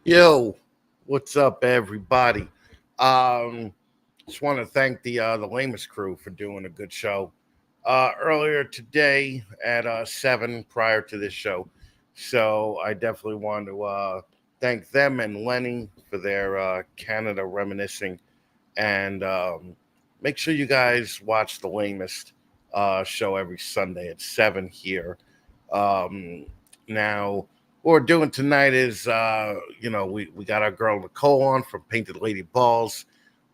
Yo, what's up, everybody? Um, just want to thank the Lamus crew for doing a good show earlier today at 7 prior to this show. So I definitely want to thank them and Lenny for their Canada reminiscing. And make sure you guys watch the Lamest show every Sunday at 7 here. Um, Now, what we're doing tonight is, we got our girl Nicole on from Painted Lady Balls.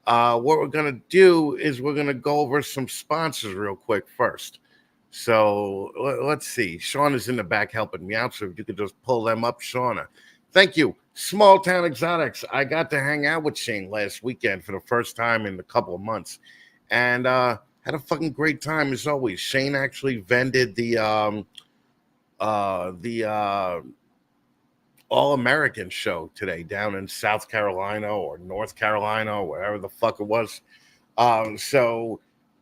What we're going to do is we're going to go over some sponsors real quick first. So let's see. Sean is in the back helping me out. So if you could just pull them up, Shauna. Thank you. Small Town Exotics. I got to hang out with Shane last weekend for the first time in a couple of months. And had a fucking great time as always. Shane actually vended the All American show today down in South Carolina or North Carolina or wherever the fuck it was. So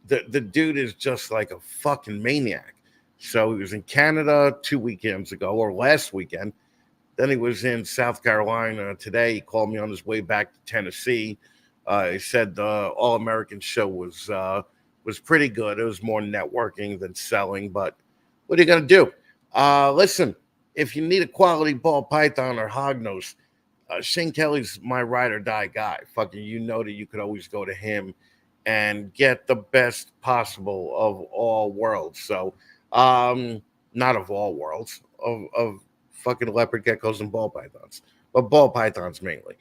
the dude is just like a fucking maniac. So he was in Canada 2 weekends ago or last weekend. Then he was in South Carolina today. He called me on his way back to Tennessee. He said the All American show was pretty good. It was more networking than selling, but what are you gonna do? Listen, if you need a quality ball python or hognose, Shane Kelly's my ride or die guy. Fucking, you know that you could always go to him and get the best possible of all worlds. So, not of all worlds, of fucking leopard geckos and ball pythons, but ball pythons mainly.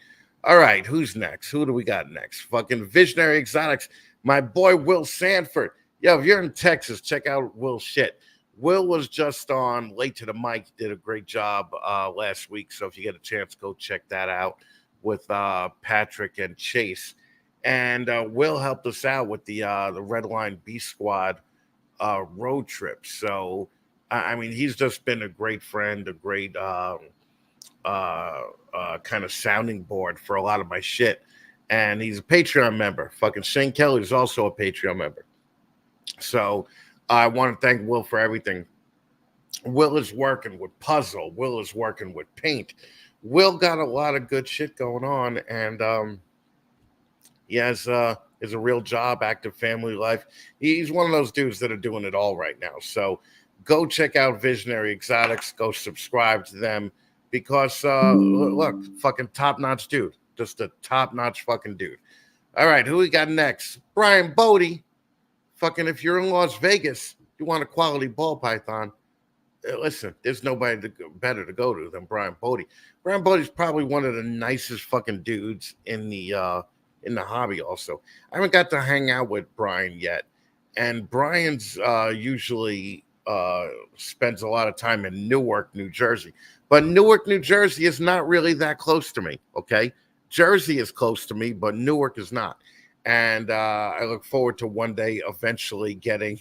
All right, who's next? Who do we got next? Fucking Visionary Exotics, my boy Will Sanford. Yo, if you're in Texas, check out Will's shit. Will was just on Late to the Mic, did a great job last week. So if you get a chance, go check that out with Patrick and Chase. And Will helped us out with the Red Line B Squad road trip. So I mean, he's just been a great friend, a great kind of sounding board for a lot of my shit. And he's a Patreon member. Fucking Shane Kelly is also a Patreon member. So I want to thank Will for everything. Will is working with puzzle. Will is working with paint. Will got a lot of good shit going on, and he has is a real job, active family life. He's one of those dudes that are doing it all right now. So go check out Visionary Exotics. Go subscribe to them because look, fucking top notch dude, just a top notch fucking dude. All right, who we got next? Brian Bodie. Fucking, if you're in Las Vegas, you want a quality ball python. Listen, there's nobody better to go to than Brian Bodie. Brian Bodie's probably one of the nicest fucking dudes in the hobby. Also, I haven't got to hang out with Brian yet, and Brian's usually spends a lot of time in Newark, New Jersey. But Newark, New Jersey is not really that close to me. Okay, Jersey is close to me, but Newark is not. And I look forward to one day eventually getting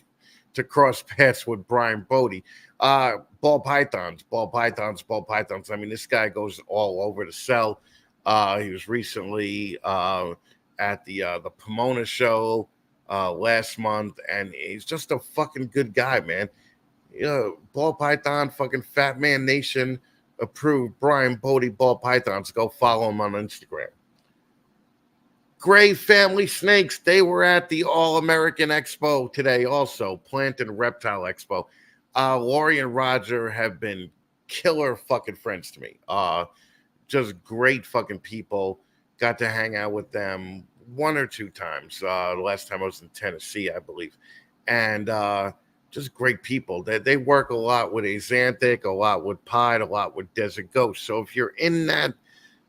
to cross paths with Brian Bodie. Ball pythons, ball pythons, ball pythons. I mean, this guy goes all over to sell. He was recently at the Pomona show last month, and he's just a fucking good guy, man. You know, ball python, fucking Fatman Nation approved Brian Bodie ball pythons. Go follow him on Instagram. Gray Family Snakes, they were at the All American Expo today, also, Plant and Reptile Expo. Lori and Roger have been killer fucking friends to me. Just great fucking people. Got to hang out with them one or two times. The last time I was in Tennessee, I believe. And just great people. They work a lot with Axanthic, a lot with Pied, a lot with Desert Ghost. So if you're in that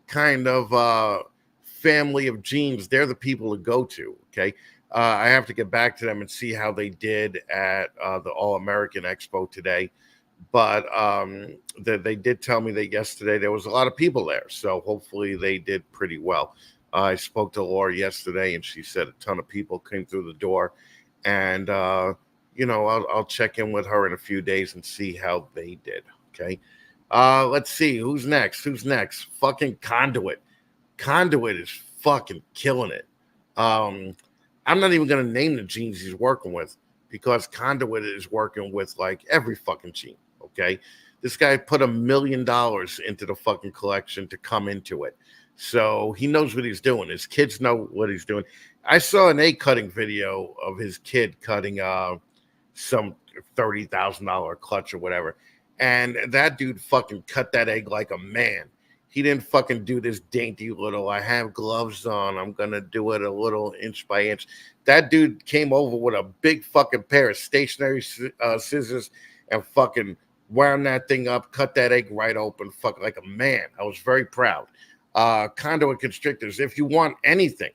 kind of family of genes, they're the people to go to. Okay. I have to get back to them and see how they did at the All American Expo today. But they did tell me that yesterday there was a lot of people there. So hopefully they did pretty well. I spoke to Laura yesterday and she said a ton of people came through the door. And, I'll check in with her in a few days and see how they did. Okay. Let's see. Who's next? Fucking Conduit. Conduit is fucking killing it. I'm not even going to name the genes he's working with because Conduit is working with like every fucking gene. Okay, this guy put $1 million into the fucking collection to come into it, so he knows what he's doing. His kids know what he's doing. I saw an egg cutting video of his kid cutting some $30,000 clutch or whatever, and that dude fucking cut that egg like a man. He didn't fucking do this dainty little, I have gloves on, I'm gonna do it a little inch by inch. That dude came over with a big fucking pair of stationary scissors and fucking wound that thing up, cut that egg right open, fuck like a man. I was very proud. Conduit Constrictors, if you want anything,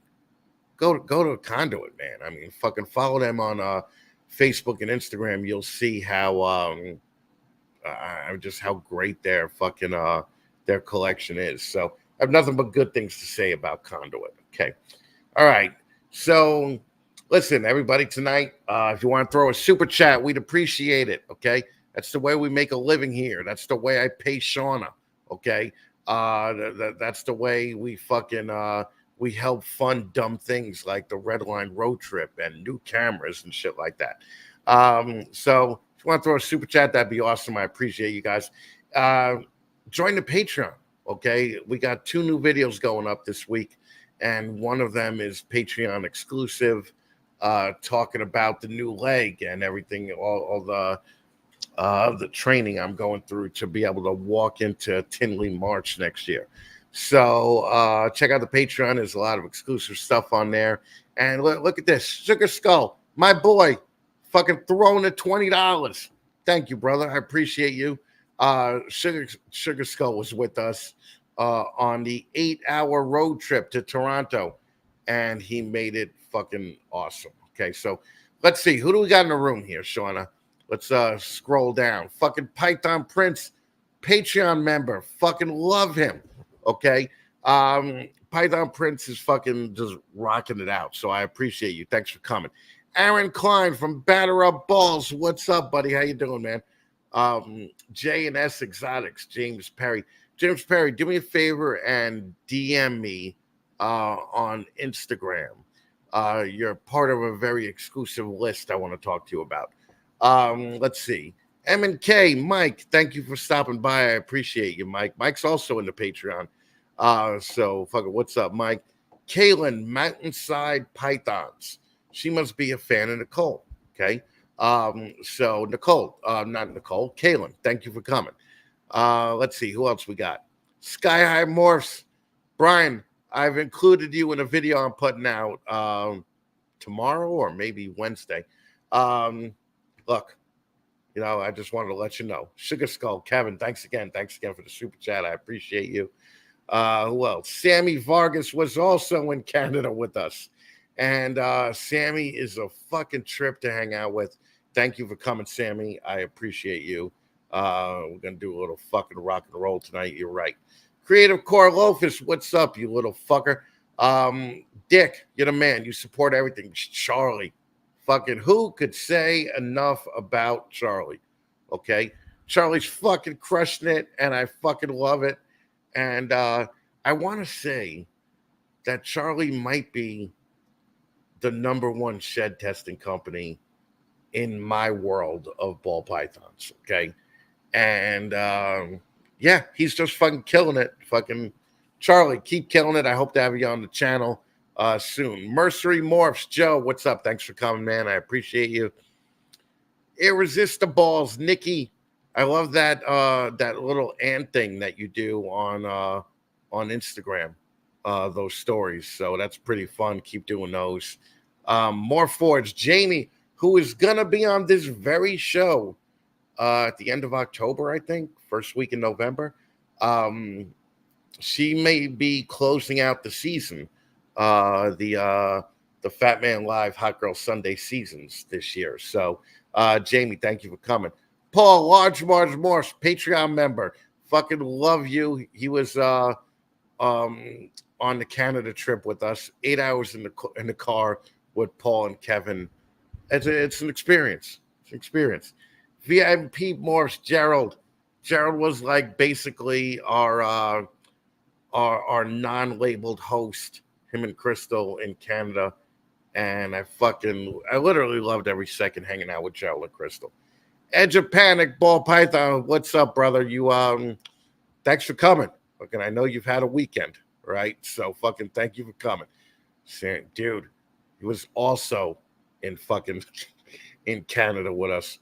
go to Conduit, man. I mean, fucking follow them on Facebook and Instagram. You'll see how just how great their fucking their collection is. So I have nothing but good things to say about Conduit. Okay. All right. So listen, everybody, tonight, if you want to throw a super chat, we'd appreciate it. Okay. That's the way we make a living here. That's the way I pay Shauna. Okay. That's the way we fucking we help fund dumb things like the Red Line road trip and new cameras and shit like that. So if you want to throw a super chat, that'd be awesome. I appreciate you guys. Join the Patreon. Okay, we got 2 new videos going up this week, and one of them is Patreon exclusive, talking about the new leg and everything, all the training I'm going through to be able to walk into Tinley March next year. So check out the Patreon. There's a lot of exclusive stuff on there. And look at this. Sugar Skull, my boy, fucking throwing the $20. Thank you, brother. I appreciate you. Sugar Skull was with us on the 8-hour road trip to Toronto, and he made it fucking awesome. Okay, so let's see. Who do we got in the room here, Shauna? Let's scroll down. Fucking Python Prince, Patreon member. Fucking love him. Okay. Python Prince is fucking just rocking it out. So I appreciate you. Thanks for coming. Aaron Klein from Batter Up Balls. What's up, buddy? How you doing, man? J&S Exotics, James Perry. James Perry, do me a favor and DM me on Instagram. You're part of a very exclusive list I want to talk to you about. Let's see. M&K, Mike, thank you for stopping by. I appreciate you, Mike. Mike's also in the Patreon. So fuck it. What's up, Mike? Kaylin, Mountainside Pythons. She must be a fan of Nicole. Okay. So Nicole, not Nicole, Kaylin, thank you for coming. Let's see who else we got. Sky High Morphs. Brian, I've included you in a video I'm putting out tomorrow or maybe Wednesday. Look, you know, I just wanted to let you know. Sugar Skull, Kevin, thanks again. Thanks again for the super chat. I appreciate you. Who else? Sammy Vargas was also in Canada with us. And Sammy is a fucking trip to hang out with. Thank you for coming, Sammy. I appreciate you. We're going to do a little fucking rock and roll tonight. You're right. Creative Core Lofus, what's up, you little fucker? Dick, you're the man. You support everything. Charlie. Fucking who could say enough about Charlie? Okay. Charlie's fucking crushing it, and I fucking love it. And I want to say that Charlie might be the #1 shed testing company in my world of ball pythons. Okay. And yeah, he's just fucking killing it. Fucking Charlie, keep killing it. I hope to have you on the channel soon. Mercery Morphs, Joe, what's up? Thanks for coming, man. I appreciate you. Irresistibles, Nikki. I love that that little ant thing that you do on Instagram, those stories. So that's pretty fun. Keep doing those. More Forge, Jamie, who is gonna be on this very show at the end of October, I think, first week in November. She may be closing out the season, the Fatman Live Hot Girl Sunday seasons this year. So, Jamie, thank you for coming. Paul, Large Morse, Patreon member, fucking love you. He was on the Canada trip with us, 8 hours in the car with Paul and Kevin. It's an experience. It's an experience. VIP Morse, Gerald. Gerald was like basically our non-labeled host, him and Crystal in Canada. And I literally loved every second hanging out with Gerald and Crystal. Edge of Panic, Ball Python. What's up, brother? Thanks for coming. Fucking, I know you've had a weekend, right? So fucking thank you for coming. Saying, dude, he was also in fucking in Canada with us.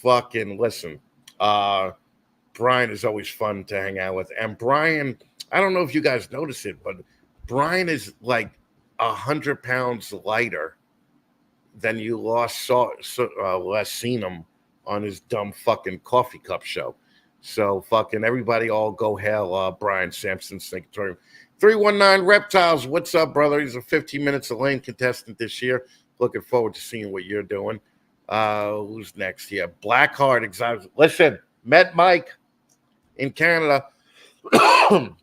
Fucking listen. Brian is always fun to hang out with. And Brian, I don't know if you guys notice it, but Brian is like 100 pounds lighter than you last seen him on his dumb fucking coffee cup show. So fucking everybody all go hail Brian Sampson Sanctorium. 319 Reptiles, what's up, brother? He's a 15 minutes of lane contestant this year. Looking forward to seeing what you're doing. Who's next here? Blackheart Exotic. Listen, met Mike in Canada.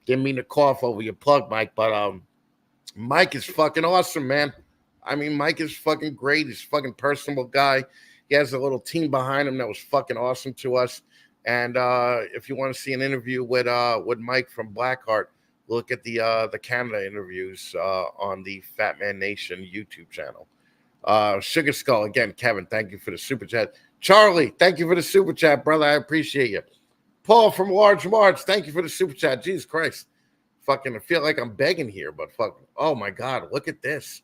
Didn't mean to cough over your plug, Mike, but Mike is fucking awesome, man. I mean, Mike is fucking great. He's a fucking personable guy. He has a little team behind him that was fucking awesome to us. And if you want to see an interview with Mike from Blackheart, look at the Canada interviews on the Fatman Nation YouTube channel. Sugar Skull again, Kevin. Thank you for the super chat. Charlie, thank you for the super chat, brother. I appreciate you. Paul from Large March, thank you for the super chat. Jesus Christ, fucking, I feel like I'm begging here, but fucking, oh my God, look at this.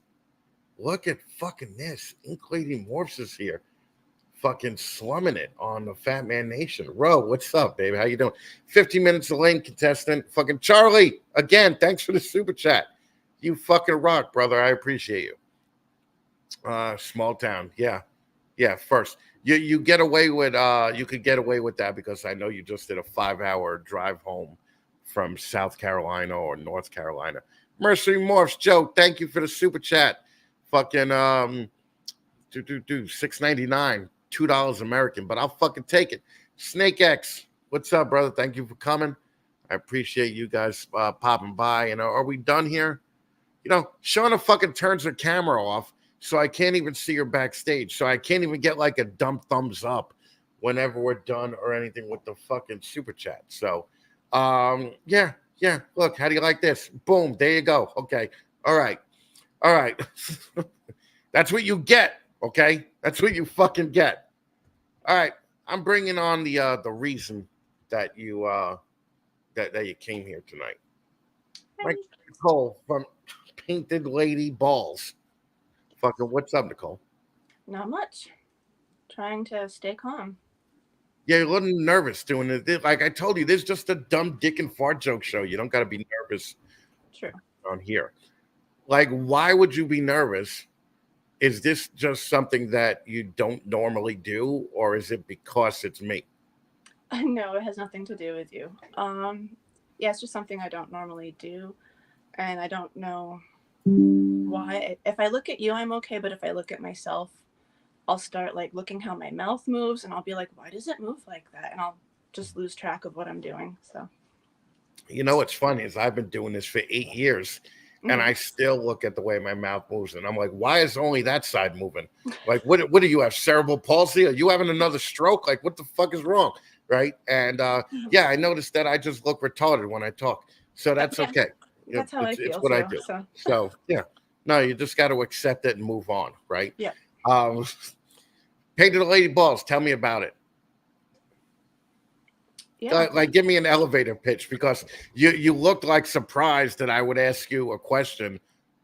Look at fucking this. Ink Lady Morphs is here. Fucking slumming it on the Fat Man Nation. Ro, what's up, baby? How you doing? 50 minutes of lane contestant. Fucking Charlie, again, thanks for the super chat. You fucking rock, brother. I appreciate you. Small town. Yeah. First, you get away with you could get away with that because I know you just did a 5-hour drive home from South Carolina or North Carolina. Mercury Morphs, Joe, thank you for the super chat. Fucking $6.99, $2 American, but I'll fucking take it. Snake X, what's up, brother? Thank you for coming. I appreciate you guys popping by. And are we done here? You know, Shauna fucking turns her camera off, so I can't even see her backstage. So I can't even get like a dumb thumbs up whenever we're done or anything with the fucking super chat. So, yeah. Look, how do you like this? Boom, there you go. Okay, all right. That's what you get. Okay, that's what you fucking get. All right, I'm bringing on the reason that you that you came here tonight. Mike Nicole from Painted Lady Balls. Fucking, what's up, Nicole? Not much. Trying to stay calm. Yeah, you're a little nervous doing it. Like I told you, this is just a dumb dick and fart joke show. You don't got to be nervous True. on here. Like, why would you be nervous? Is this just something that you don't normally do, or is it because it's me? No, it has nothing to do with you. Yeah, it's just something I don't normally do, and I don't know why. If I look at you, I'm okay, but if I look at myself, I'll start like looking how my mouth moves, and I'll be like, why does it move like that? And I'll just lose track of what I'm doing. So, You know what's funny is I've been doing this for 8 years, and mm-hmm. I still look at the way my mouth moves, and I'm like, why is only that side moving? Like, what do you have? Cerebral palsy? Are you having another stroke? Like, what the fuck is wrong? Right? And yeah, I noticed that I just look retarded when I talk, so that's Yeah, okay. that's how I It's feel what I too. do. So, So yeah, no, you just got to accept it and move on, right? yeah. Um, Painted Lady Balls. Tell me about it. Yeah. Like, give me an elevator pitch because you looked like surprised that I would ask you a question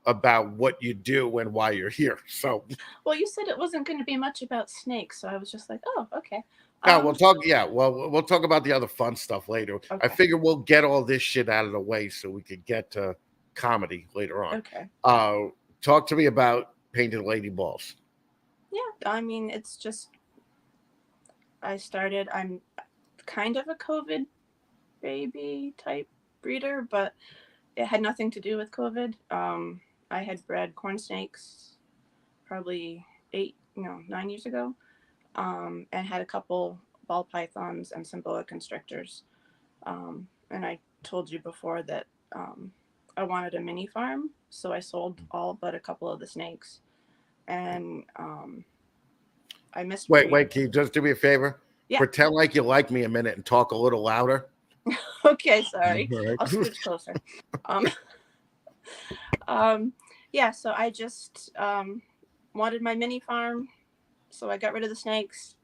about what you do and why you're here. So Well, you said it wasn't going to be much about snakes, so I was just like, oh, okay. now we'll talk. Yeah, well, we'll talk about the other fun stuff later. I Okay. figure we'll get all this shit out of the way so we could get to comedy later on. Okay. Uh, Talk to me about Painted Lady Balls. Yeah, I mean, it's just I'm kind of a COVID baby type breeder, but it had nothing to do with COVID. I had bred corn snakes probably 9 years ago, and had a couple ball pythons and some boa constrictors. And I told you before that I wanted a mini farm, so I sold all but a couple of the snakes, and I missed breed. Wait, can you just do me a favor? Yeah. Pretend like you like me a minute and talk a little louder. Okay, sorry. All right. I'll scooch closer. Um, um, yeah, so I just wanted my mini farm, so I got rid of the snakes,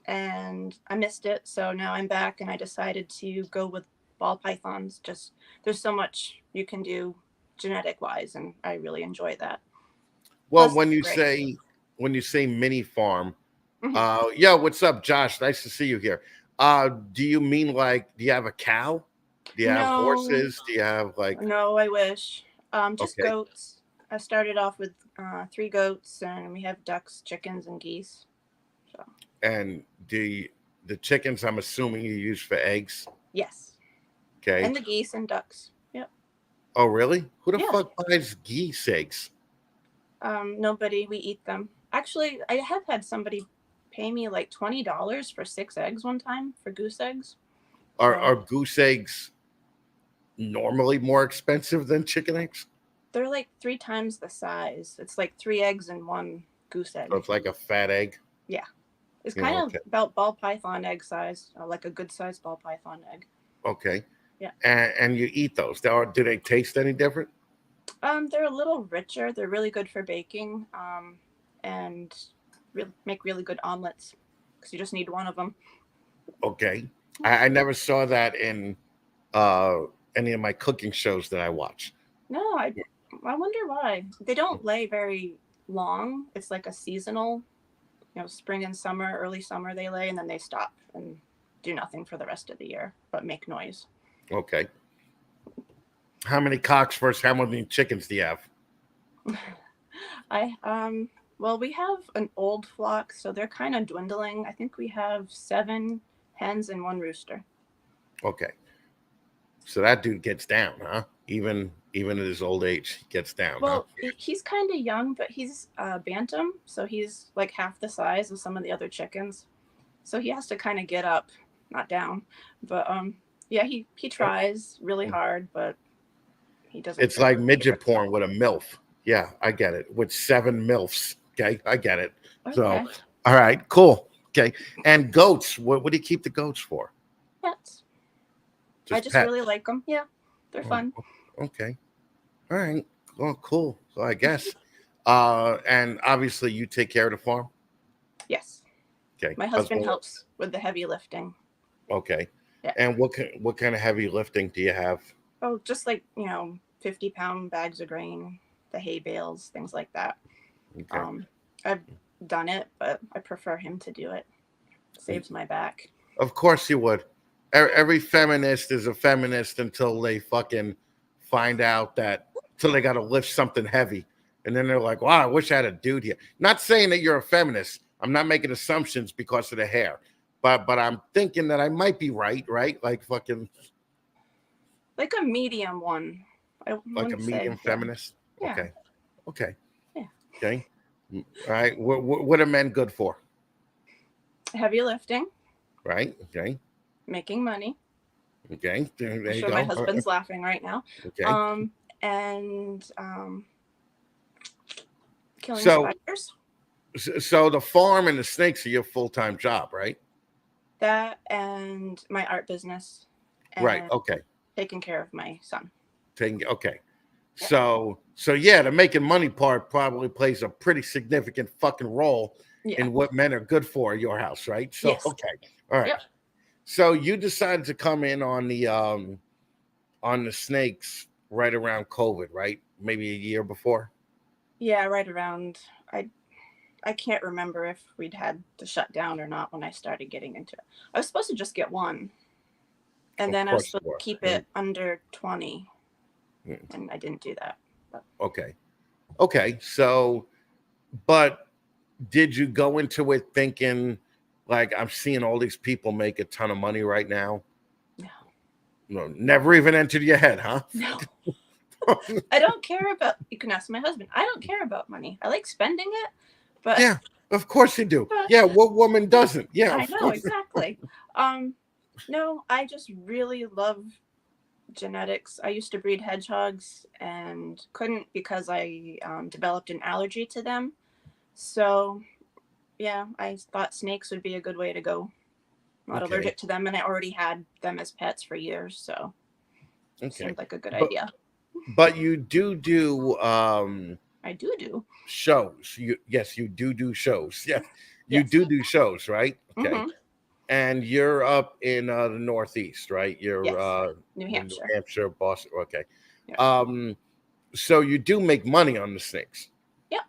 and I missed it. So now I'm back, and I decided to go with ball pythons. Just there's so much you can do genetic wise, and I really enjoy that. Well, Plus, when it's you great. say mini farm, Mhm. yeah, what's up, Josh? Nice to see you here. Do you mean like, do you have a cow? Do you have No, horses? Do you have like, no, I wish. Just okay, goats. I started off with 3 goats, and we have ducks, chickens, and geese. So and the chickens, I'm assuming you use for eggs. yes, Okay. and the geese and ducks. Yep. Oh, really? Who the Yeah. fuck buys geese eggs? Nobody. We eat them. Actually, I have had somebody pay me like $20 for 6 eggs one time for goose eggs. So Are goose eggs normally more expensive than chicken eggs? they're like 3 times the size. It's like 3 eggs and one goose So egg. it's like a fat egg. Yeah. It's Yeah, kind of okay. about ball python egg size, like a good sized ball python egg. Okay. Yeah. And you eat those. Do they taste any different? They're a little richer. They're really good for baking, and make really good omelets because you just need one of them. Okay. I never saw that in uh any of my cooking shows that I watch. No, I wonder why they don't lay very long. It's like a seasonal, spring and summer, early summer they lay, and then they stop and do nothing for the rest of the year but make noise. Okay. How many cocks versus how many chickens do you have? I well, we have an old flock, so they're kind of dwindling. I think we have 7 hens and 1 rooster. Okay. So that dude gets down, huh? Even at his old age, he gets down, huh? Well, he's kind of young, but he's bantam, so he's like half the size of some of the other chickens. So he has to kind of get up, not down. But yeah, he tries really hard, but he doesn't It's very like midget very porn with a MILF. Yeah, I get it. With 7 MILFs. Okay, I get it. well. So, Okay, all right, cool. Okay. And goats, what do you keep the goats for? pets. I Just just really pets. like them. Yeah, they're Oh, fun. okay. All right. Well, cool. So I guess. And obviously you take care of the farm. Yes, Okay. my husband Husband. helps with the heavy lifting. Okay. Yeah. And what kind of heavy lifting do you have? Oh, just like 50-pound bags of grain, the hay bales, things like that. Okay. Um, I've done it, but I prefer him to do it. Saves my back. Of course you would. Every feminist is a feminist until they fucking find out that until they got to lift something heavy, and then they're like, "Wow, I wish I had a dude here." Not saying that you're a feminist. I'm not making assumptions because of the hair, but I'm thinking that I might be right, right? Like fucking Like a medium one. I like a wouldn't medium say, yeah. feminist. Yeah. Okay, okay, Yeah. okay. All right. What are men good for? Heavy lifting, Right. Okay. making money. Okay. There I'm you sure my go. husband's laughing right now. Okay. Um, and killing So spiders. so the farm and the snakes are your full-time job, right? That and my art business Right. and Okay. taking care of my son. Okay. Yeah. So yeah, the making money part probably plays a pretty significant fucking role Yeah. in what men are good for at your house, right? So Yes. okay. All right. Yep. So you decided to come in on the snakes right around COVID, right? Maybe a year before. Yeah, right around. I can't remember if we'd had to shut down or not when I started getting into it. I was supposed to just get one, and Of then I was course supposed you to were. keep Mm, it under 20, mm. and I didn't do that. But Okay. Okay. So, but did you go into it thinking like I'm seeing all these people make a ton of money right now? no, No, never even entered your head, huh? no. I don't care about. You can ask my husband. I don't care about money. I like spending it, but Yeah, of course you do. Yeah, what woman doesn't? Yeah, I of know course. exactly. Um, no, I just really love genetics. I used to breed hedgehogs and couldn't because I developed an allergy to them. So yeah, I thought snakes would be a good way to go. I'm not Okay, allergic to them, and I already had them as pets for years, so okay. seemed like a good But idea. but you do I do. shows. You Yes, you do shows. Yeah. You Yes. do shows, right? Okay. Mm-hmm. And you're up in the Northeast, right? You're Yes. New in New Hampshire. Hampshire, Boston. Okay. Yeah. So you do make money on the snakes. Yep.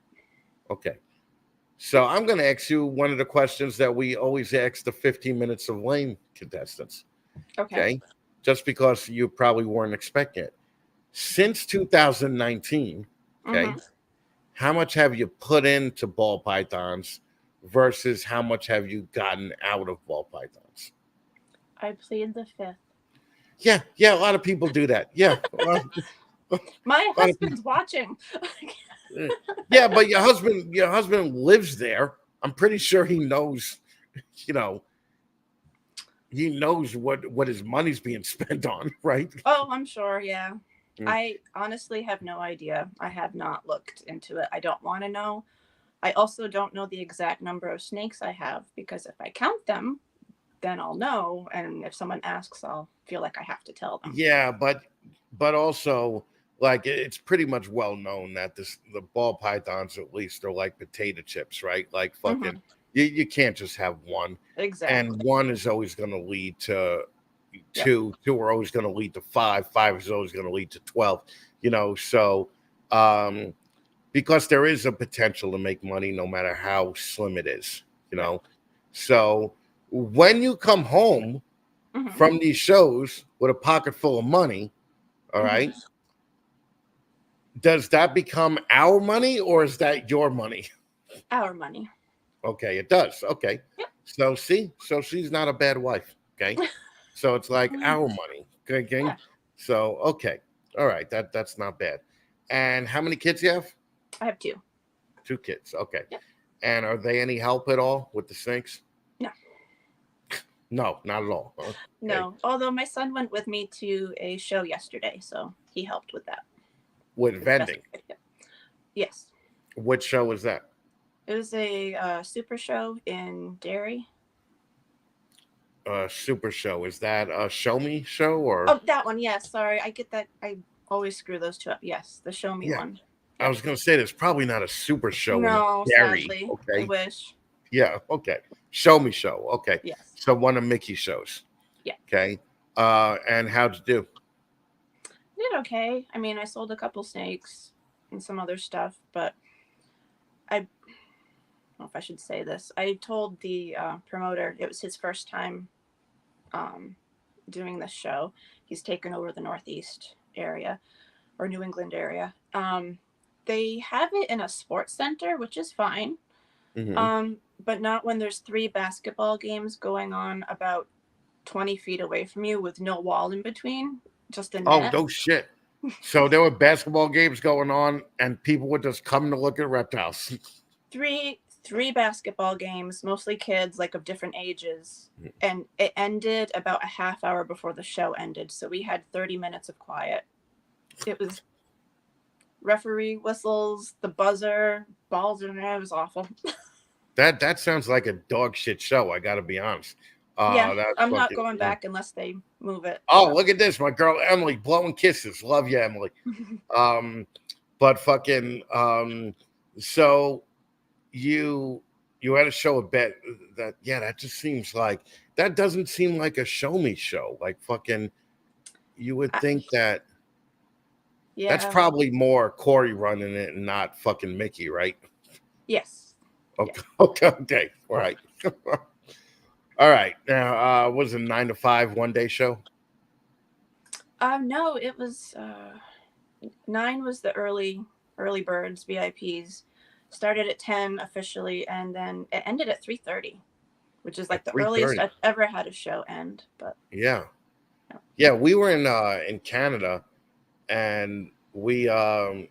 Okay. So I'm going to ask you one of the questions that we always ask the 15 minutes of lane contestants. Okay. Okay. Just because you probably weren't expecting it. Since 2019, okay, Mm-hmm. how much have you put into ball pythons versus how much have you gotten out of ball pythons? I plead the fifth. Yeah, yeah, a lot of people do that. Yeah, My a lot of people. husband's watching. Yeah, but your husband lives there. I'm pretty sure he knows. You know, he knows what his money's being spent on, right? Oh, I'm sure. Yeah. Mm. I honestly have no idea. I have not looked into it. I don't want to know. I also don't know the exact number of snakes I have because if I count them, then I'll know. And if someone asks, I'll feel like I have to tell them. Yeah, but also like it's pretty much well known that the ball pythons at least are like potato chips, right? Like Mm-hmm. fucking you can't just have one. And Exactly. one is always going to lead to Yep. two are always going to lead to five is always going to lead to 12, so um because there is a potential to make money no matter how slim it is, Right. so when you come home Mm-hmm. from these shows with a pocket full of money, all Mm-hmm. right, does that become our money or is that your money? Our money. Okay, it does. Okay. Yep. So she's not a bad wife. Okay. So it's like our money. Okay. Yeah. So okay. All right. That's not bad. And how many kids you have? I have two. 2 kids. Okay. Yep. And are they any help at all with the snakes? No. No, not at all. Okay. No. Although my son went with me to a show yesterday, so he helped with that. With vending. Yes. Which show was that? It was a super show in Derry. Super show. Is that a show me show or? Oh, that one. Yes. Sorry, I get that. I always screw those two up. Yes, the show me Yeah. one. I was gonna say there's probably not a super show No, in Derry. sadly. Okay. I wish. Yeah. Okay. Show me show. Okay. Yes. So one of Mickey's shows. Yeah. Okay. And how'd you do? Did okay. I mean, I sold a couple snakes and some other stuff, but I don't know if I should say this. I told the promoter it was his first time doing this show. He's taken over the Northeast area or New England area. They have it in a sports center, which is fine. Mm-hmm. But not when there's 3 basketball games going on about 20 feet away from you with no wall in between, just a net. Oh, no shit. So there were basketball games going on and people would just come to look at reptiles. Three basketball games, mostly kids, like of different ages, and it ended about a half hour before the show ended. So we had 30 minutes of quiet. It was referee whistles, the buzzer, balls in there. It was awful. That sounds like a dog shit show. I got to be honest. Yeah, That's I'm not fucking- going back unless they move it. Oh, look at this, my girl Emily blowing kisses. Love you, Emily. But fucking so you had a show a bet that that just seems like that doesn't seem like a show me show. Like fucking you would think that Yeah. that's probably more Corey running it and not fucking Mickey, right? Yes. Okay. Yeah. Okay. All right. All right. Now was it a 9 to 5 1-day show? No, it was 9 was the early birds VIPs. Started at 10 officially, and then it ended at 3:30, which is like At the 3:30. earliest I've ever had a show end. But Yeah. We were in Canada, and we I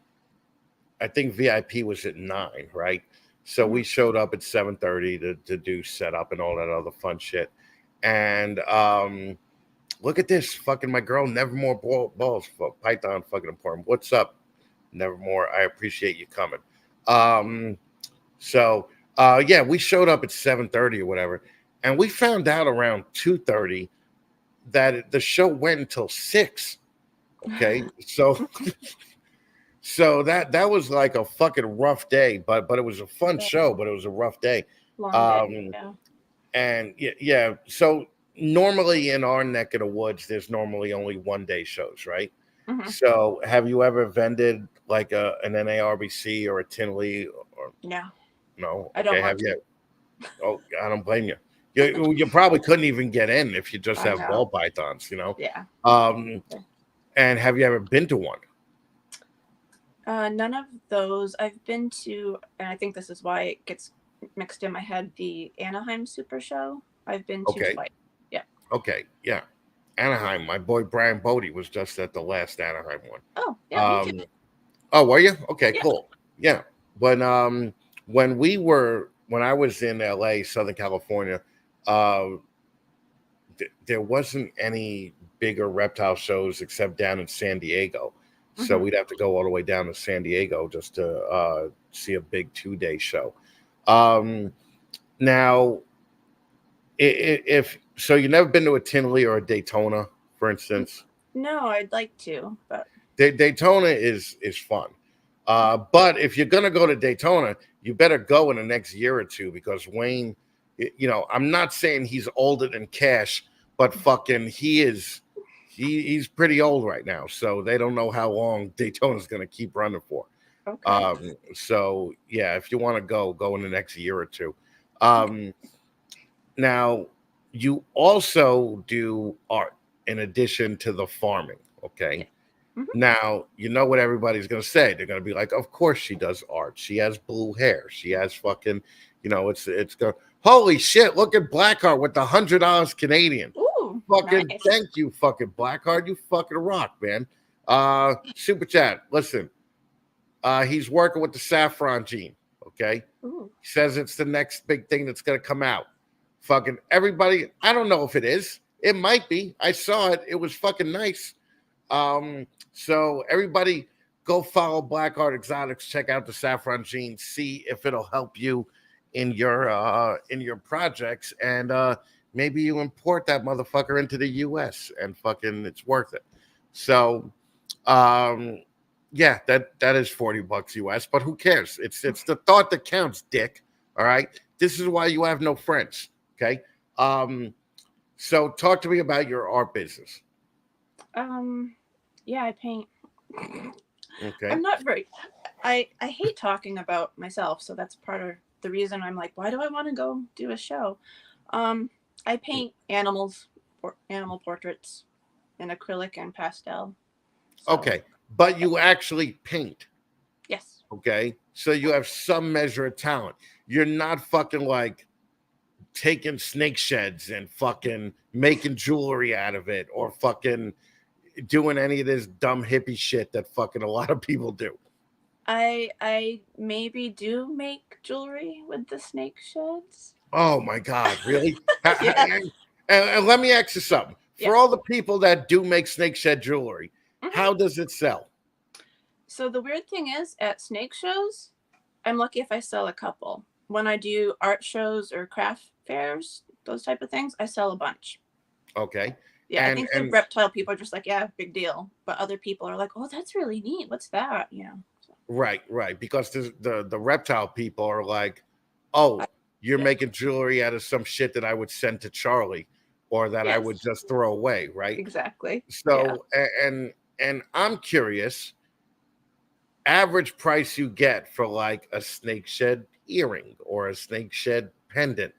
think VIP was at 9, right? So we showed up at 7:30 to do setup and all that other fun shit. And look at this, fucking my girl, Nevermore balls for Python fucking important. What's up, Nevermore? I appreciate you coming. So we showed up at 7:30 or whatever, and we found out around 2:30 that the show went until 6. Okay, so so that was like a fucking rough day, but it was a fun show, but it was a rough day. Long day. Um, Yeah. and yeah. So normally in our neck of the woods, there's normally only 1 day shows, right? Hmm. So have you ever vended like an NARBC or a Tinley or No, no? I don't Okay, want have to. you? Oh, I don't blame you. You probably couldn't even get in if you just I have know. ball pythons, you know. Yeah. Um, and have you ever been to one? None of those. I've been to, and I think this is why it gets mixed in my head, the Anaheim Super Show. I've been to Okay, twice. Yeah. okay, yeah. Anaheim. My boy Brian Bodie was just at the last Anaheim one. Oh, yeah, me too. Um, oh, were you? Okay, Yeah. cool. Yeah. When I was in LA, Southern California, uh, there wasn't any bigger reptile shows except down in San Diego. So Hmm. we'd have to go all the way down to San Diego just to see a big 2 day show. Um, now, if so, you've never been to a Tinley or a Daytona, for instance. No, I'd like to, but Daytona is fun. But if you're gonna go to Daytona, you better go in the next year or two because Wayne, I'm not saying he's older than Cash, but fucking he's pretty old right now. So they don't know how long Daytona's gonna keep running for. okay. So yeah, if you want to go in the next year or two. Okay. Um, Now, you also do art in addition to the farming, Yeah. okay? Hmm. Now, you know what everybody's going to say. They're going to be like, "Of course she does art. She has blue hair. She has fucking, it's go. Holy shit! Look at Blackheart with $100 Canadian. Ooh, Fucking nice. thank you, fucking Blackheart. You fucking rock, man. Super chat. Listen, he's working with the saffron gene. Okay, Ooh. he says it's the next big thing that's going to come out. Fucking everybody. I don't know if it is. It might be. I saw it. It was fucking nice. So everybody go follow Blackheart Exotics, check out the Saffron Gene, see if it'll help you in your projects, and maybe you import that motherfucker into the US and fucking it's worth it. So um yeah, that is $40 US, but who cares? It's the thought that counts, dick. All right. This is why you have no friends. Okay. Um, so talk to me about your art business. Um, yeah, I paint. I'm Okay. not very. I hate talking about myself, so that's part of the reason I'm like, why do I want to go do a show? Um, I paint animals, animal portraits, in acrylic and pastel. So Okay, but you actually paint. yes, Okay, so you have some measure of talent. You're not fucking like taking snake sheds and fucking making jewelry out of it or fucking doing any of this dumb hippie shit that fucking a lot of people do. I maybe do make jewelry with the snake sheds. Oh my God, really? Yeah, And let me ask you something. yeah. For all the people that do make snake shed jewelry, Hmm. how does it sell? So the weird thing is, at snake shows, I'm lucky if I sell a couple. When I do art shows or craft fairs, those type of things, I sell a bunch. Okay. Yeah, I And think the and reptile people are just like, yeah, big deal. But other people are like, oh, that's really neat. What's that? You know. So right, because the reptile people are like, I, oh, you're yeah. making jewelry out of some shit that I would send to Charlie or that I would Yes. just throw away, right? Exactly. Yeah. So and I'm curious, average price you get for like a snake shed earring or a snake shed pendant.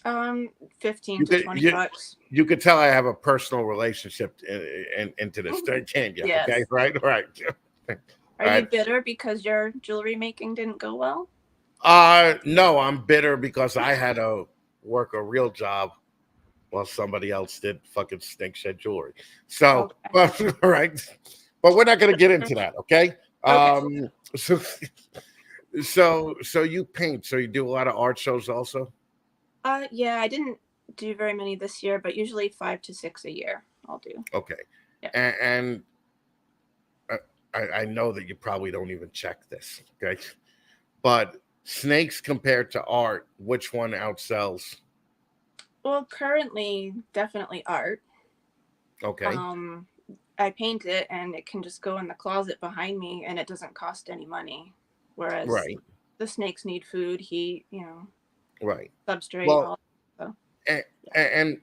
15 You to could 20 you bucks. you could tell I have a personal relationship into this, can't you? Okay, Yes. right. All Are you right. bitter because your jewelry making didn't go well? No, I'm bitter because I had to work a real job while somebody else did fucking snake shed jewelry. So, Okay. all right, but we're not going to get into that, okay? Okay. So, so you paint, so you do a lot of art shows also. Yeah, I didn't do very many this year, but usually 5 to 6 a year I'll do. Okay, Yeah. and I know that you probably don't even check this, okay? But snakes compared to art, which one outsells? Well, currently, definitely art. Okay, Um, I paint it and it can just go in the closet behind me and it doesn't cost any money. Whereas right. the snakes need food, heat, Right. substrate, Well, all. So and yeah.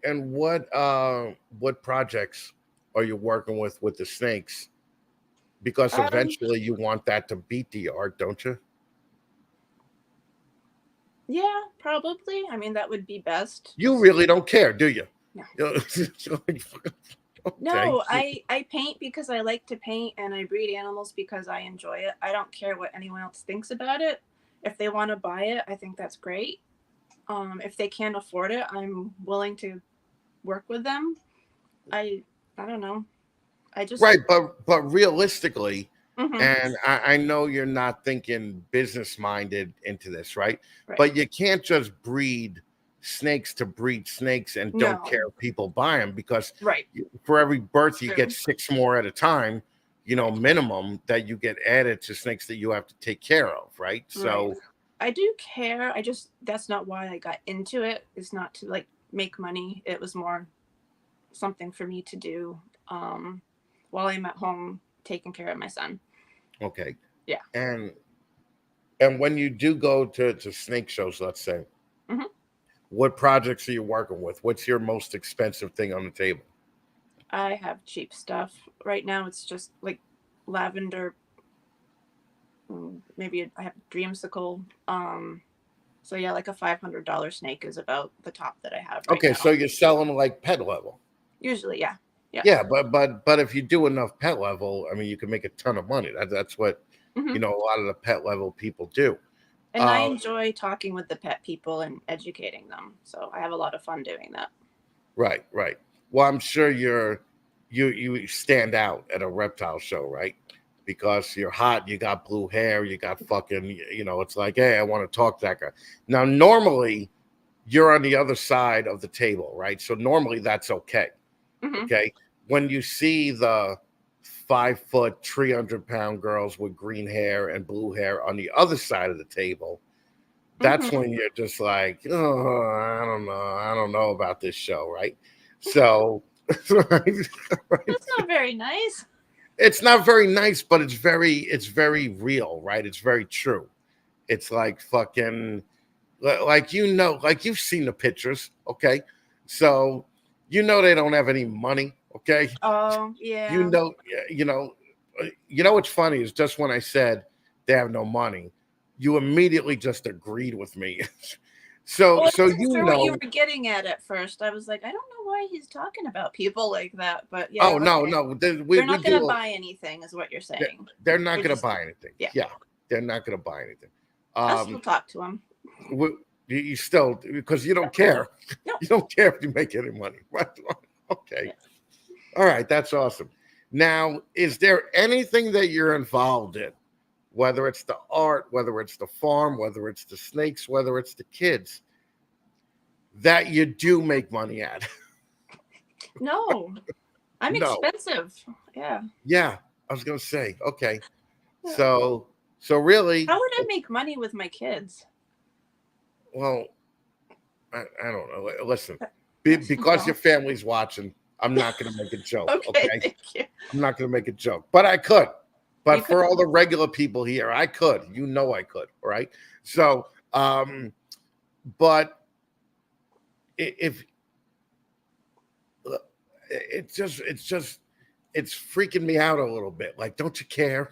and what projects are you working with the snakes? Because Um, eventually you want that to beat the art, don't you? yeah, probably. I mean, that would be best. You Just really don't care, do you? no. You know, it's like, okay. No, I paint because I like to paint, and I breed animals because I enjoy it. I don't care what anyone else thinks about it. If they want to buy it, I think that's great. If they can't afford it, I'm willing to work with them. I I don't know. I just Right, but realistically, hmm and I know you're not thinking business minded into this, right? right. But you can't just breed snakes to breed snakes and don't No, care if people buy them because right. for every birth you get True. six more at a time, Right. minimum that you get added to snakes that you have to take care of, right? Right. So, I do care. I just that's not why I got into it. It's not to like make money. It was more something for me to do while I'm at home taking care of my son. okay. Yeah. And and when you do go to snake shows, let's say, hmm what projects are you working with? What's your most expensive thing on the table? I have cheap stuff. Right now it's just like lavender. Maybe I have dreamsicle. So yeah, like a $500 snake is about the top that I have right Okay, now. so you're selling like pet level. Usually, yeah. Yeah. Yeah, but if you do enough pet level, I mean, you can make a ton of money. That's what hmm a lot of the pet level people do. And I Uh, enjoy talking with the pet people and educating them. So I have a lot of fun doing that. right, right. Well, I'm sure you stand out at a reptile show, right? Because you're hot, you got blue hair, you got fucking, it's like, hey, I want to talk to that guy. Now, normally you're on the other side of the table, right? So normally that's okay. hmm Okay. When you see the 5 foot, 300-pound girls with green hair and blue hair on the other side of the table, that's hmm when you're just like, oh, I don't know. I don't know about this show. Right. So, right, That's not very nice. it's not very nice, but it's very real. Right. It's very true. It's like fucking, like you've seen the pictures. Okay. So, they don't have any money. Okay. Oh, you yeah. know, you know, what's funny is just when I said they have no money, you immediately just agreed with me. so, Well, I so wasn't sure what you were getting at first. I was like, I don't know why he's talking about people like that. But oh yeah, no, okay. no, They're we not going to do. buy anything, is what you're They're, saying. they're not They're going to just, buy anything. yeah. Yeah, they're not going to buy anything. I'll still Um, talk to him. we, you still because you No, don't care. no. You don't care if you make any money. Right? Okay. Yeah. All right. That's awesome. Now, is there anything that you're involved in? Whether it's the art, whether it's the farm, whether it's the snakes, whether it's the kids, that you do make money at. No, I'm No. expensive. Yeah. Yeah, I was gonna say, okay. Yeah. So really, How would I make money with my kids? well, I don't know. Listen, because No. your family's watching, I'm not gonna make a joke, Okay, okay? thank you. I'm not gonna make a joke, but I could. But You could. for all the regular people here, I could. I could, all right? So, but if it's freaking me out a little bit. Like, don't you care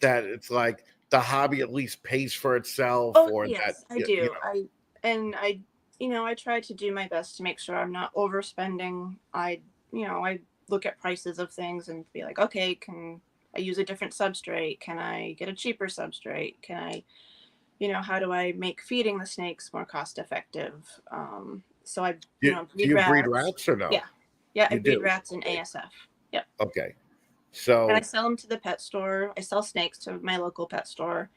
that it's like the hobby at least pays for itself, Oh or that yes, I do. I try to do my best to make sure I'm not overspending. I look at prices of things and be like, okay, can I use a different substrate? Can I get a cheaper substrate? Can I, how do I make feeding the snakes more cost effective? So I, do breed you breed rats. rats or no? Yeah, yeah, I You breed do. rats in Okay. ASF. Yep. Okay. And I So sell them to the pet store. I sell snakes to my local pet store.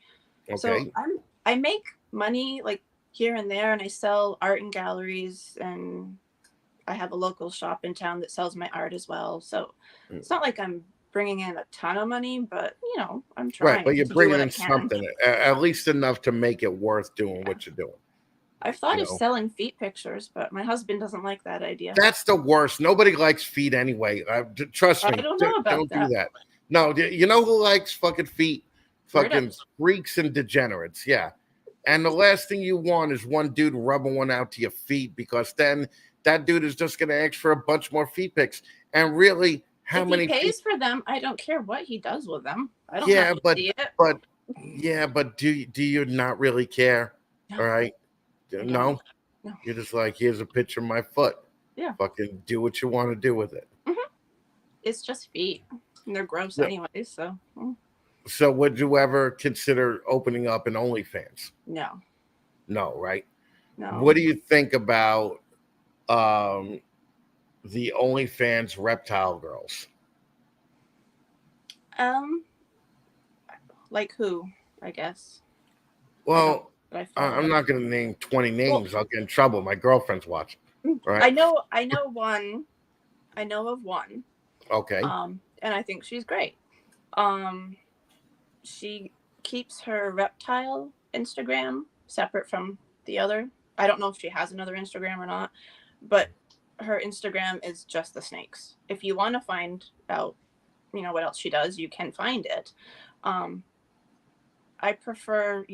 So okay. I make money like here and there, and I sell art in galleries, and I have a local shop in town that sells my art as well. So Mm. it's not like I'm bringing in a ton of money, but I'm Right, but trying you're to do bringing what I in can. something at least enough to make it worth doing Yeah. what you're doing. I've You thought of know, selling feet pictures, but my husband doesn't like that idea. that's the worst. Nobody likes feet anyway. Trust I me. don't know about Don't do that. that. No, you know who likes fucking feet? Fucking Weirdos. freaks and degenerates. Yeah. And the last thing you want is one dude rubbing one out to your feet, because then that dude is just going to ask for a bunch more feet pics. And really, how If he many feet? pays for them, I don't care what he does with them. I don't have Yeah, to see it. but yeah, but do you not really care? No, All right, I don't. no, No. you're just like, here's a picture of my foot. Yeah. Fucking do what you want to do with it. Hmm. It's just feet. And they're gross Yeah. anyway, so So would you ever consider opening up an OnlyFans? no. No, right? No. What do you think about um the OnlyFans reptile girls? Um, like who? I guess. I don't Well, I I'm follow. not going to name 20 Well, names. I'll get in trouble. My girlfriend's watching. Right? I know one. I know of one. Okay. And I think she's great. Um, she keeps her reptile Instagram separate from the other. I don't know if she has another Instagram or not, but her Instagram is just the snakes. If you want to find out, what else she does, you can find it. Um, I prefer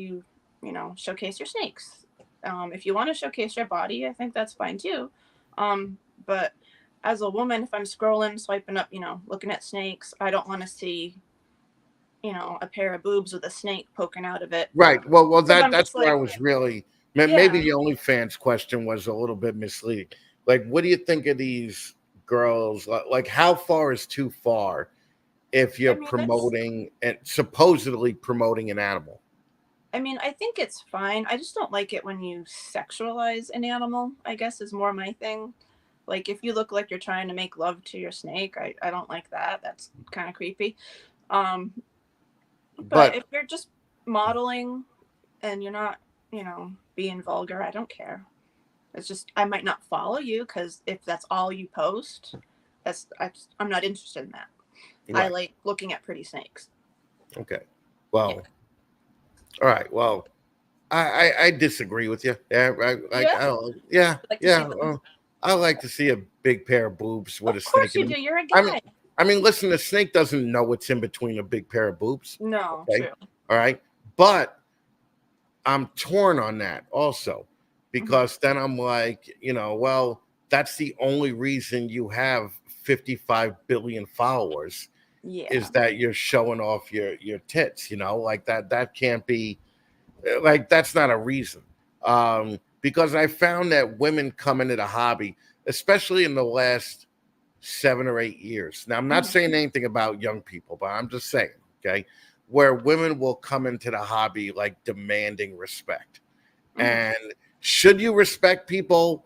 showcase your snakes. If you want to showcase your body, I think that's fine too. But as a woman, if I'm scrolling, swiping up, looking at snakes, I don't want to see, a pair of boobs with a snake poking out of it. Right. Well, Because I'm that's just where I like, was really maybe yeah. the OnlyFans question was a little bit misleading. Like, what do you think of these girls? Like, how far is too far if I you're mean, it's. promoting and supposedly promoting an animal? I mean, I think it's fine. I just don't like it when you sexualize an animal, I guess is more my thing. Like if you look like you're trying to make love to your snake, I don't like that. That's kind of creepy. Um, but But if you're just modeling and you're not, being vulgar, I don't care. It's just I might not follow you because if that's all you post, I'm not interested in that. I right. like looking at pretty snakes. Okay. Yeah. Well, all right. Well, I disagree with you. Yeah, right. Like, Yeah. yeah, Like to see yeah. them. I like to see a big pair of boobs with a Of snake course in you them. do. You're a I mean, guy. listen, the snake doesn't know what's in between a big pair of boobs. No, Okay, true. all right. But I'm torn on that also, Hmm. because then I'm like, well, that's the only reason you have 55 billion followers, is Yeah. that you're showing off your tits. Like that can't be, like, that's not a reason. Because I found that women come into the hobby, especially in the last 7 or 8 years. Now, I'm not Hmm. saying anything about young people, but I'm just saying, okay, where women will come into the hobby like demanding respect. Hmm. And should you respect people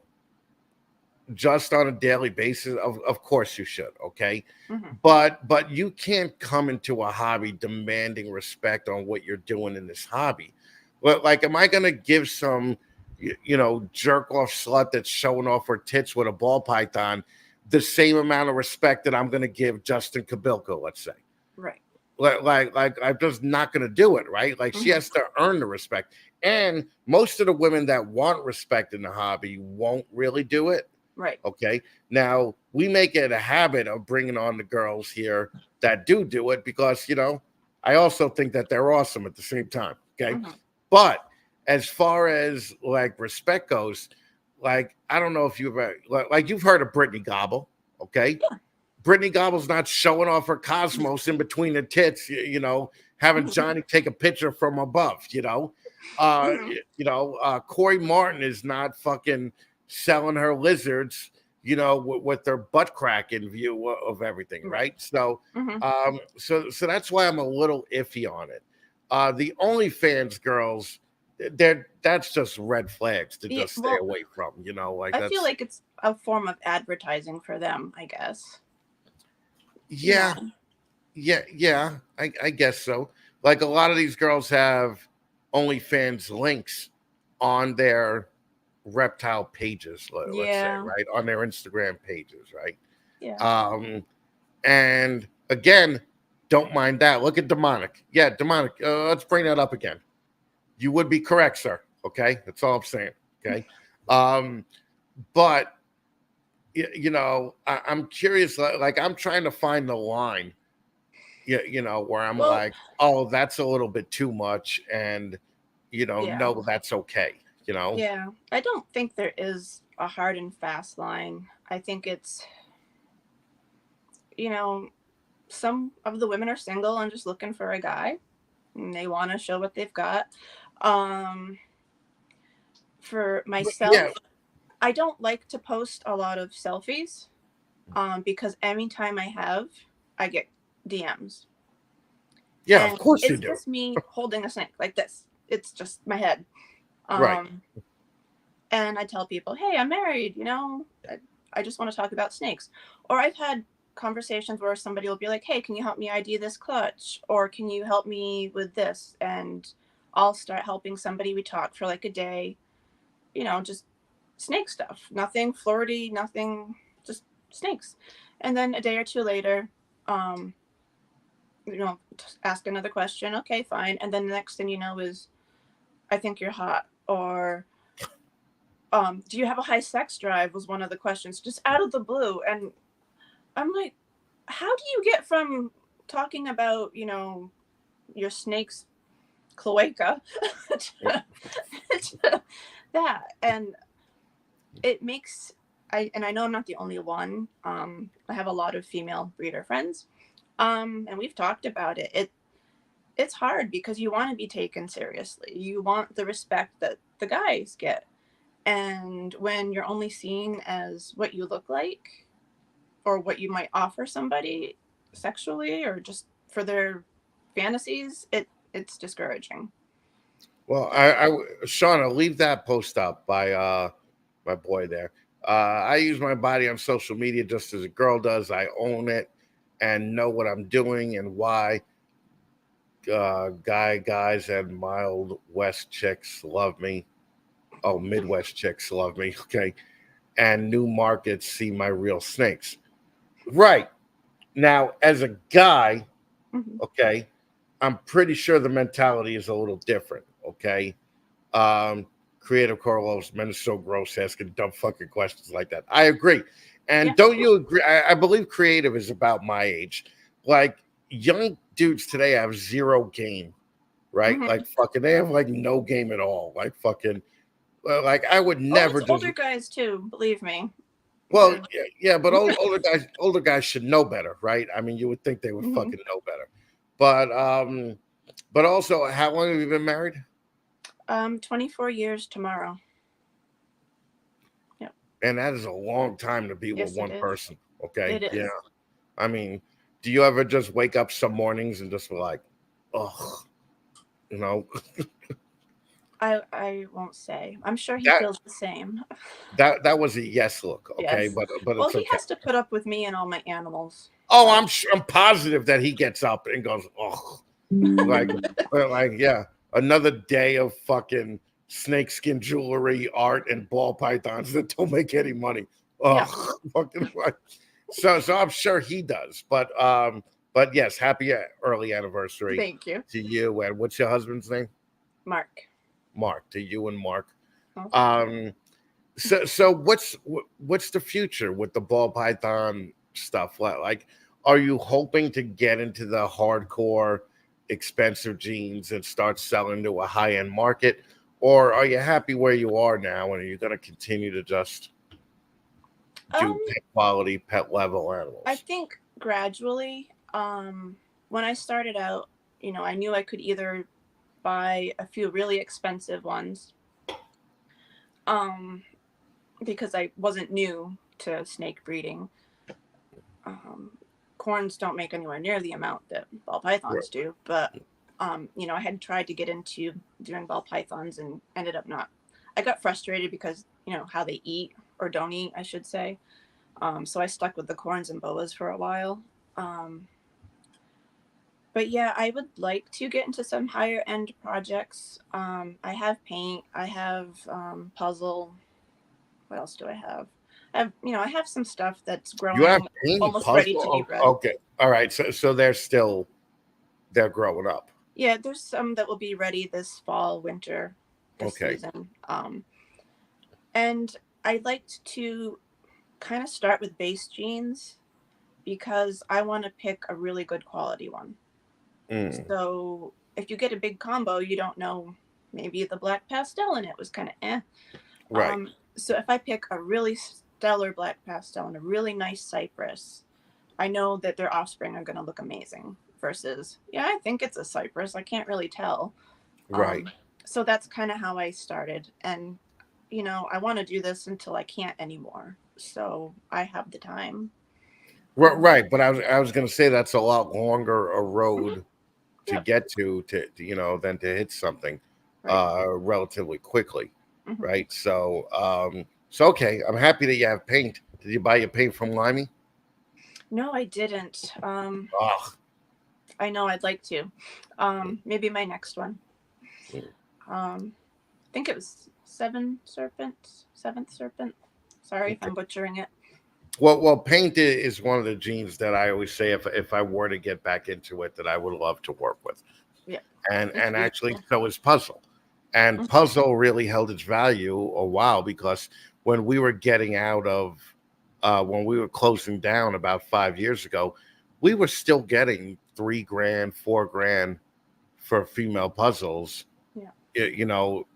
just on a daily basis? Of course you should, okay? Hmm. But you can't come into a hobby demanding respect on what you're doing in this hobby. But like, am I gonna give some jerk off slut that's showing off her tits with a ball python the same amount of respect that I'm gonna give Justin Kabilko, let's say? Right. Like I'm just not gonna do it, right? Like, she Hmm. has to earn the respect. And most of the women that want respect in the hobby won't really do it. Right. Okay. Now we make it a habit of bringing on the girls here that do it, because, I also think that they're awesome at the same time. Okay. Hmm. But as far as like respect goes, like, I don't know if you've ever, like you've heard of Brittany Gobble. Okay. Yeah. Brittany Gobble's not showing off her cosmos in between the tits, having Hmm. Johnny take a picture from above, Hmm. Corey Martin is not fucking selling her lizards, with their butt crack in view of everything, Right. right? So, Hmm. so that's why I'm a little iffy on it. The OnlyFans girls, that's just red flags to Yeah, just stay well, away from, like I feel that's, like it's a form of advertising for them, I guess. You yeah, know. yeah, I guess so. Like, a lot of these girls have OnlyFans links on their reptile pages, let's say, Yeah. right? On their Instagram pages, right? Yeah. Um, and again, don't mind that. Look at demonic. Yeah, demonic. Let's bring that up again. You would be correct, sir. Okay, that's all I'm saying. Okay, um, but I'm curious. Like, I'm trying to find the line. Where I'm Well, like, oh, that's a little bit too much, and Yeah. know that's okay. Yeah. I don't think there is a hard and fast line. I think it's, you know, some of the women are single and just looking for a guy and they want to show what they've got. Um, for Yeah, myself, I don't like to post a lot of selfies because anytime I get DMs. yeah, of And course you it's do. just me holding a snake like this. It's just my head. Right. Um, and I tell people, hey, I'm married, I just want to talk about snakes. Or I've had conversations where somebody will be like, hey, can you help me ID this clutch? Or can you help me with this? And I'll start helping somebody. We talk for like a day, just snake stuff. Nothing flirty, nothing, just snakes. And then a day or two later, um, ask another question. Okay, fine. And then the next thing you know is, I think you're hot. Or do you have a high sex drive was one of the questions, just out of the blue. And I'm like, how do you get from talking about, your snake's cloaca to, to that? And it makes, I know I'm not the only one. I have a lot of female breeder friends. And we've talked about it. It's hard because you want to be taken seriously. You want the respect that the guys get. And when you're only seen as what you look like or what you might offer somebody sexually or just for their fantasies, it's discouraging. Well, Shauna, leave that post up by my boy there. I use my body on social media just as a girl does. I own it and know what I'm doing and why. Guys and mild West chicks love me. Oh, Midwest chicks love me. Okay, and new markets see my real snakes. Right now, as a guy, Mm-hmm. okay, I'm pretty sure the mentality is a little different. Okay, Creative Carlos, men are so gross asking dumb fucking questions like that. I agree. And Yeah. don't you agree? I believe creative is about my age. Like young dudes today have zero game, right? Mm-hmm. Like fucking, they have like no game at all. Like fucking, like I would Oh, never it's just. older guys too, believe me. Well, They're, yeah, but older guys should know better, right? I mean, you would think they would mm-hmm. fucking know better. But also, how long have you been married? 24 years tomorrow. Yep. And that is a long time to be with Yes, it one is. person. Okay. It Yeah. is. I mean, do you ever just wake up some mornings and just be like, oh, you know, I won't say. I'm sure he that feels the same. that was a yes look. Okay. Yes. But Well, it's he okay. has to put up with me and all my animals. Oh, So. I'm positive that he gets up and goes, oh, like, yeah, another day of fucking snakeskin jewelry, art, and ball pythons that don't make any money. Oh, Yeah. fucking right. So I'm sure he does. But yes, happy early anniversary Thank you. to you. And what's your husband's name? Mark. Mark. To you and Mark. Oh, thank you. Um, so what's the future with the ball python stuff? Like, are you hoping to get into the hardcore, expensive jeans and start selling to a high end market, or are you happy where you are now and are you going to continue to just do Um, pet quality, pet level I animals? think gradually, when I started out, I knew I could either buy a few really expensive ones, um, because I wasn't new to snake breeding. Um, Corns don't make anywhere near the amount that ball Right. pythons do, but I had tried to get into doing ball pythons and ended up not. I got frustrated because how they eat or don't eat, I should say. So I stuck with the corns and boas for a while. Um, but yeah, I would like to get into some higher end projects. I have paint, I have puzzle. What else do I have? I have some stuff that's You have growing, paint almost ready puzzle. to be bred. Oh, okay. All right. So they're growing up. Yeah, there's some that will be ready this fall, winter, this Okay. season. And I liked to kind of start with base genes because I want to pick a really good quality one. Mm. So if you get a big combo, you don't know. maybe the black pastel in it was kind of eh. Right. So if I pick a really stellar black pastel and a really nice cypress, I know that their offspring are going to look amazing. Versus, yeah, I think it's a cypress. I can't really tell. Right. Um, so that's kind of how I started. And, I want to do this until I can't anymore. So I have the time. Um, Right. But I was gonna say that's a lot longer a mhm, road to yep, get than to hit something right. relatively quickly. Hmm. Right. So okay, I'm happy that you have paint. Did you buy your paint from Limey? No, I didn't. Oh, I know I'd like to. Maybe my next one. I think it was seventh serpent. Sorry if okay. I'm butchering it. Well, paint is one of the genes that I always say if I were to get back into it, that I would love to work with, Yeah, it's and actually beautiful. so is puzzle, and Mhm. puzzle really held its value a while because when we were getting out of, when we were closing down about 5 years ago, we were still getting 3 grand, 4 grand for female puzzles. Yeah.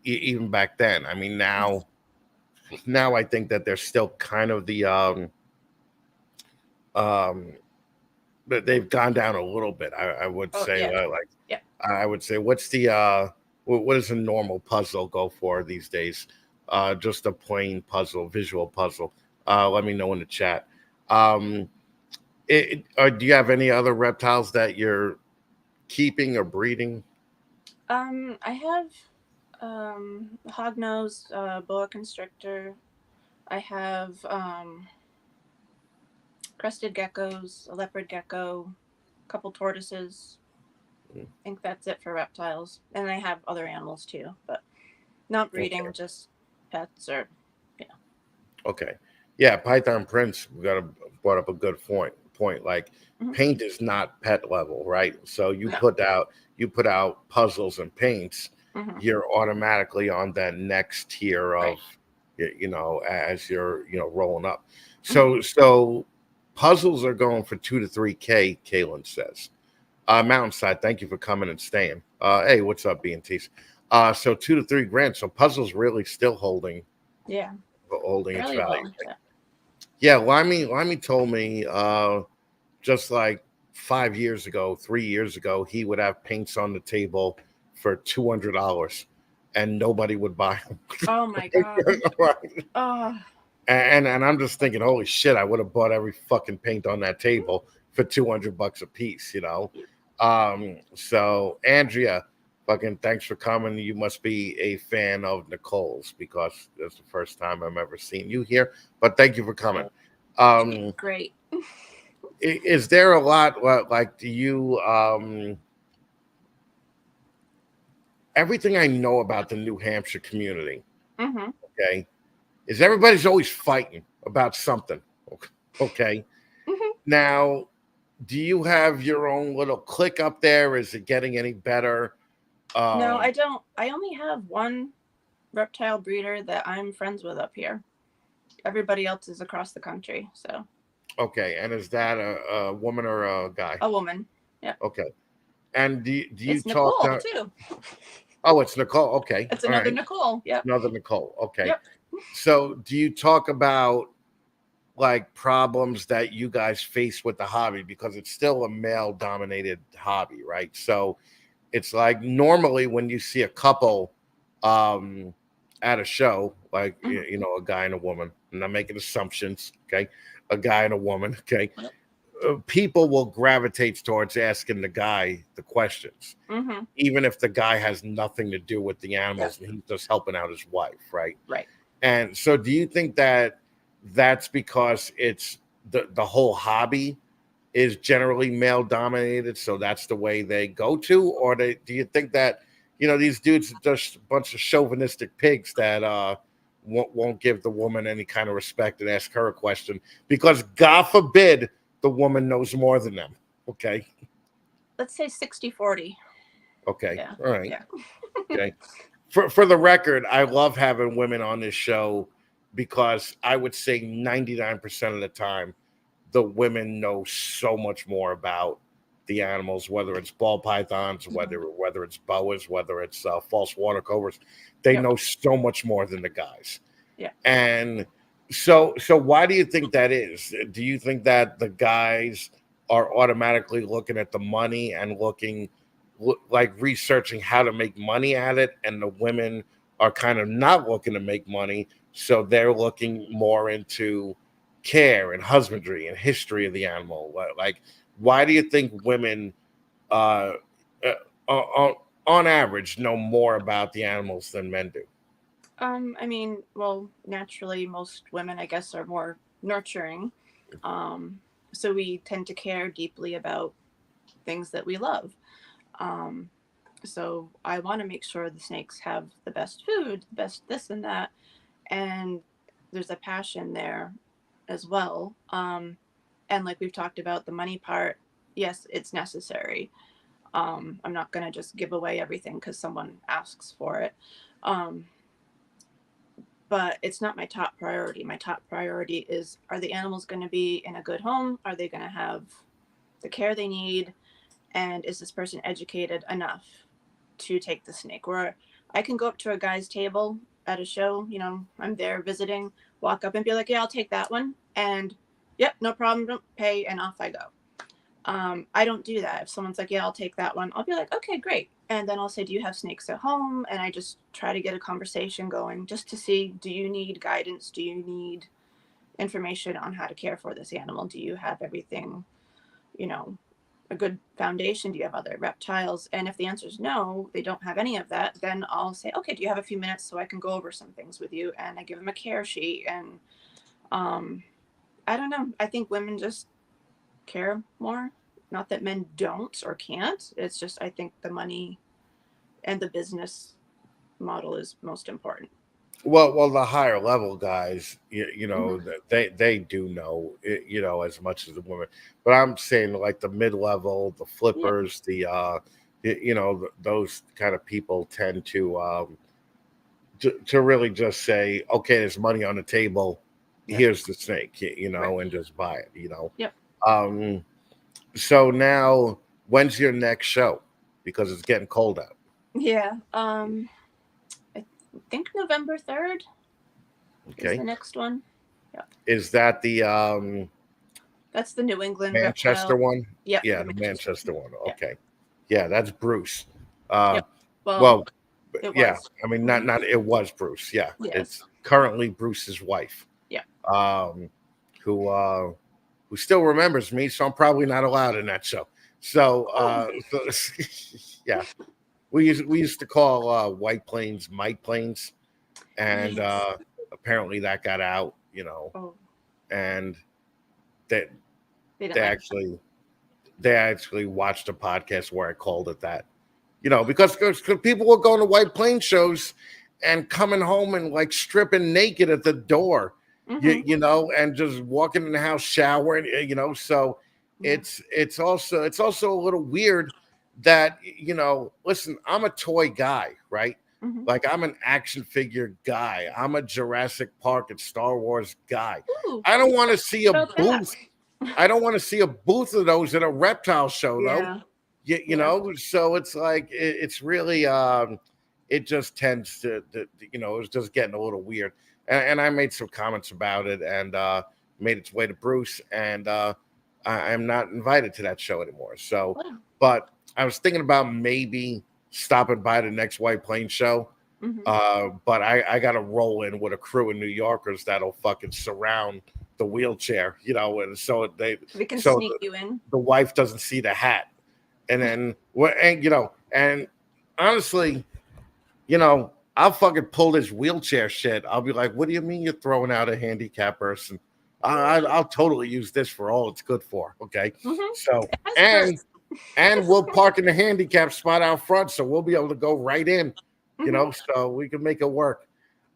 Even back then. I mean, now I think that they're still kind of the um but they've gone down a little bit. I would Oh say yeah, totally. Yeah. I would say what's the what does a normal puzzle go for these days? Just a plain puzzle, visual puzzle. Let me know in the chat. Um, do you have any other reptiles that you're keeping or breeding? I have hognose, boa constrictor. I have crested geckos, a leopard gecko, a couple tortoises. I think that's it for reptiles. And I have other animals too, but not Okay, breeding, just pets or yeah. okay, yeah. Python Prince brought up a good point. Like Hmm. paint is not pet level, right? So No. you put out puzzles and paints, Hmm. you're automatically on that next tier Right. of as you're rolling up. Hmm. So puzzles are going for 2 to 3K. Kaylin says. Mountainside, thank you for coming and staying. Hey, what's up, B&T? So 2 to 3 grand. So puzzles really still Yeah. holding its Fairly value. well. Yeah. Yeah, Limey told me just like 5 years ago, 3 years ago, he would have paints on the table for $200, and nobody would buy them. Oh my god. Right. Oh. And I'm just thinking, holy shit, I would have bought every fucking paint on that table for $200 a piece. So Andrea, fucking thanks for coming. You must be a fan of Nicole's because that's the first time I've ever seen you here. But thank you for coming. She's Um, great. is there a lot like do you everything I know about the New Hampshire community, Hmm. okay, is everybody's always fighting about something. Okay. Hmm. Now, do you have your own little clique up there? Is it getting any better? No, I Um, don't. I only have one reptile breeder that I'm friends with up here. Everybody else is across the country. So okay, and is that a woman or a guy? a woman. Yep. Okay, and do you It's talk Nicole to? too. Oh, it's Nicole. Okay, It's all another right, Nicole. Yep. another Nicole. Okay, Yep. so do you talk about like problems that you guys face with the hobby because it's still a male dominated hobby, right? So it's like normally when you see a couple um at a show, like Hmm. a guy and a woman, and I'm making assumptions, okay, a guy and a woman, okay, Yep. people will gravitate towards asking the guy the questions, Hmm. even if the guy has nothing to do with the Yep. animals and he's just helping out his wife, right? Right. And so, do you think that that's because it's the whole hobby is generally male dominated, so that's the way they go to, or do you think that these dudes are just a bunch of chauvinistic pigs that won't give the woman any kind of respect and ask her a question because God forbid the woman knows more than them? Okay, Let's say 60-40. okay, Yeah. all right, Yeah. okay. For the record, I love having women on this show because I would say 99% of the time the women know so much more about the animals, whether it's ball pythons, Mhm. whether it's boas, whether it's false water cobras. They Yep. know so much more than the guys. Yeah. And so why do you think that is? Do you think that the guys are automatically looking at the money and like researching how to make money at it, and the women are kind of not looking to make money, so they're looking more into care and husbandry and history of the animal? Like, why do you think women, uh, uh, on average, know more about the animals than men do? I mean, well, naturally, most women, I guess, are more nurturing. Um, so we tend to care deeply about things that we love. Um, so I want to make sure the snakes have the best food, the best this and that, and there's a passion there as well. And like we've talked about the money part, yes, it's necessary. I'm not going to just give away everything because someone asks for it. Um, but it's not my top priority. My top priority is, are the animals going to be in a good home? Are they going to have the care they need? And is this person educated enough to take the snake? Where I can go up to a guy's table at a show, I'm there visiting, walk up and be like, yeah, I'll take that one. And yep, no problem, don't pay, and off I go. I don't do that. If someone's like, yeah, I'll take that one, I'll be like, okay, great. And then I'll say, do you have snakes at home? And I just try to get a conversation going just to see, do you need guidance? Do you need information on how to care for this animal? Do you have everything, you know, a good foundation? Do you have other reptiles? And if the answer is no, they don't have any of that, then I'll say, okay, do you have a few minutes so I can go over some things with you? And I give them a care sheet. And um, I don't know. I think women just care more. Not that men don't or can't. It's just I think the money and the business model is most important. Well, the higher level guys, Mm-hmm. they do know, as much as the women. But I'm saying like the mid level, the Yeah. flippers, those kind of people tend to really just say, okay, there's money on the table, Yep. here's the snake, Right. and just buy it. Yep. Um, so now, when's your next show? Because it's getting cold out. Yeah. I think November 3rd is the Okay, next one. Yeah. is that the That's the New England Manchester reptile. one? Yep. Yeah, The the Manchester Manchester one. one. Yeah. Okay. Yeah, that's Bruce. Uh Yep. Well, well, it yeah, was. I mean Mm-hmm. not it was Bruce. Yeah. Yes. It's currently Bruce's wife. Yeah. Um who who still remembers me, so I'm probably not allowed in that show. So Oh. yeah. We used to call White Plains Mike Plains, and Yes. apparently that got out, Oh, and they they didn't they like that. actually they actually watched a podcast where I called it that. Because people were going to White Plains shows and coming home and like stripping naked at the door, Mm-hmm. and just walking in the house showering, So Yeah. it's also a little weird that listen, I'm a toy guy, right? Mm-hmm. Like I'm an action figure guy. I'm a Jurassic Park and Star Wars guy. Ooh, I don't want to see a about that. booth. I don't want to see a booth of those at a reptile show, though. Yeah. Yeah. So it's like it's really it just tends it's just getting a little weird. And I made some comments about it, and made its way to Bruce, and I'm not invited to that show anymore. So, Wow. but I was thinking about maybe stopping by the next White Plains show. Mm-hmm. But I got to roll in with a crew of New Yorkers that'll fucking surround the wheelchair, and We can so sneak you in. the wife doesn't see the hat. And then and honestly, I'll fucking pull this wheelchair shit. I'll be like, what do you mean you're throwing out a handicap person? I'll totally use this for all it's good for. Okay. Mm-hmm. So It has and perks. and we'll park in the handicap spot out front, so we'll be able to go right in, Mm-hmm. so we can make it work.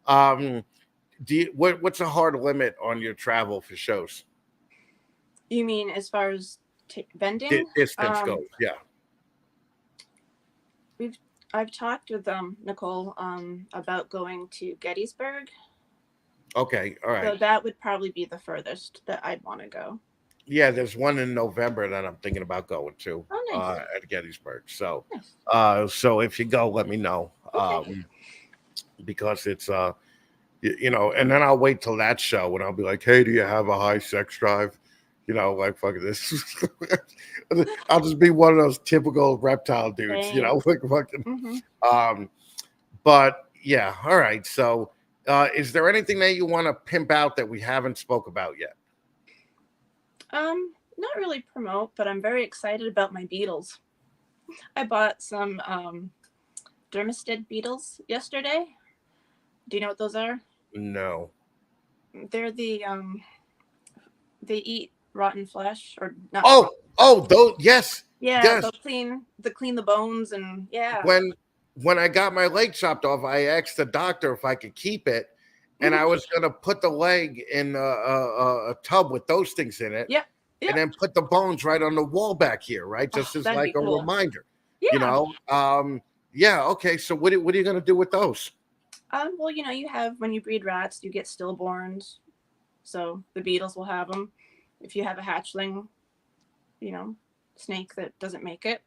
Um, what's a hard limit on your travel for shows? You mean as far as vending? Distance Um, goes, yeah. we've I've talked with Nicole about going to Gettysburg, Okay, all so right. that would probably be the furthest that I'd want to go. Yeah, there's one in November that I'm thinking about going to Oh, nice. at Gettysburg. So, Nice. so if you go, let me know, Okay. because it's you know, and then I'll wait till that show and I'll be like, hey, do you have a high sex drive? You know, like fucking this. I'll just be one of those typical reptile dudes, you know, Same. like fucking. Hmm. Um, but yeah, all right. So, is there anything that you want to pimp out that we haven't spoke about yet? Not really promote, but I'm very excited about my beetles. I bought some dermestid beetles yesterday. Do you know what those are? No. They're they eat rotten flesh or not Oh, rotten. oh, those. Yes, Yeah, yes. they'll clean the bones and yeah. when when I got my leg chopped off, I asked the doctor if I could keep it, and Hmm. I was gonna put the leg in a tub with those things in it, Yep. and Yep. then put the bones right on the wall back here, right, Oh, just as that'd like be a cool. reminder, you Yeah. know. Yeah, okay. So what are you gonna do with those? Well, you have when you breed rats, you get stillborns, so the beetles will have them. If you have a hatchling, you know, snake that doesn't make it,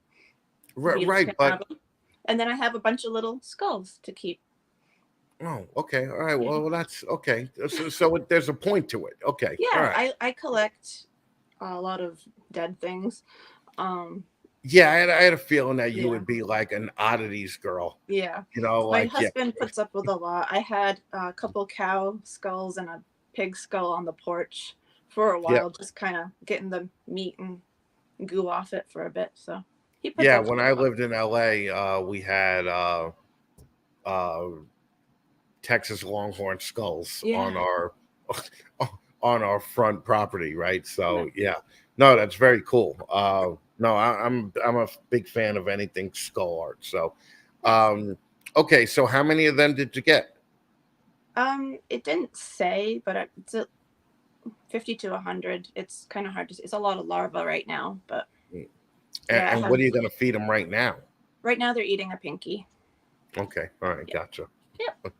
the beetles Right, can but have them. And then I have a bunch of little skulls to keep. oh, okay, all right. Yeah. Well, that's okay. So there's a point to it. Okay, all Yeah, right. I collect a lot of dead things. Um, Yeah, I had a feeling that you yeah, would be like an oddities girl, yeah. you know, My like yeah. husband puts up with a lot. I had a couple cow skulls and a pig skull on the porch for a Yeah. while, just kind of getting the meat and goo off it for a bit. So he puts Yeah, up when with I a lot. lived in LA, we had uh, Texas Longhorn skulls Yeah. on our front property, right? Yeah. So yeah, no, that's very cool. No, I'm a big fan of anything skull art. So, Nice. okay, so how many of them did you get? It didn't say, but it's a 50 to 100. It's kind of hard to see. It's a lot of larvae right now, but And, yeah, I and have. what are you going to feed them right now? Right now, they're eating a pinky. Okay, all right, Yeah. gotcha. Yep.